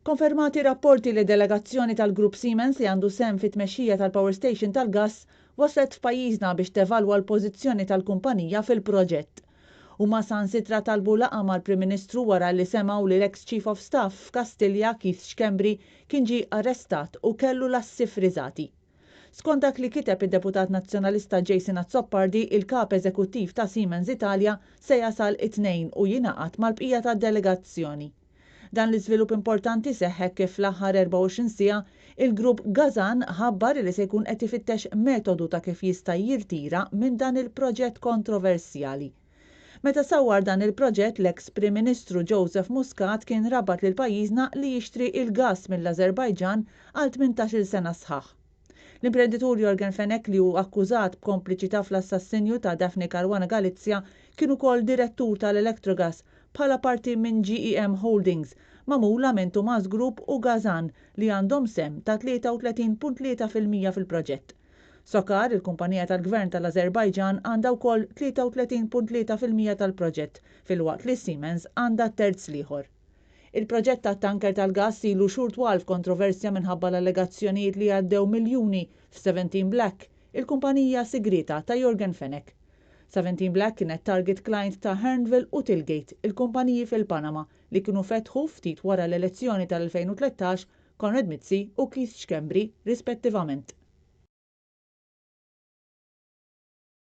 Konfermati rapporti li delegazzjoni tal-Grupp Siemens li għandu sehem fit-tmexxija tal-Power Station tal-gass waslet f'pajjiżna biex tevalwa l-pożizzjoni tal-kumpanija fil-proġett. Huma sansitra talbu laqgħa mal-Prim Ministru wara li semgħu li l-ex Chief of Staff f'Kastilja Keith Schembri kien ġie arrestat u kellu l-assi friżati. Skont dak li kiteb id-Deputat Nazzjonalista Jason Azzopardi, il-kap eżekuttiv ta' Siemens Italia se jasal it-tnejn u jingħaqad mal-bqija tad-delegazzjoni. Dan l-iżvilupp importanti seħħ kif fl-aħħar 24 siegħa il-grupp Gazan ħabbar li se jkun qed ifittex metodu ta' kif jista' jirtira minn dan il-proġett kontroversjali. Meta sawwar dan il-proġett l-eks Prim Ministru Joseph Muscat kien rabat lil pajjiżna li jixtri il-gass mill-Azerbajġan għal 18-il sena sħaħ. L-imprenditur Jorgen Fenech li hu akkużat b'kompliċità fl-assassinju ta' Daphne Caruana Galizia kien ukoll direttur tal-Electrogas bħala parti minn GEM Holdings magħmula minn Thomas Group u Gazan li għandhom sehem ta' 33.3% fil-proġett. Sokar, il-kumpanija tal-Gvern tal-Azerbajġan għandha wkoll 33.3% tal-proġett fil-waqt li Siemens għandha terz ieħor. Il-proġett tat-tanker tal-gass ilu xhur twal f'kontroversja minħabba l-allegazzjonijiet li għaddew miljuni f'17 Black, il-kumpanija sigrita ta' Jorgen Fenech. 17 Black kienet target client ta' Hernville u Tilgate, il-kumpaniji fil-Panama li kienu fetħu ftit wara l-elezzjoni tal-2013 Conrad Mizzi u Keith Schembri rispettivament.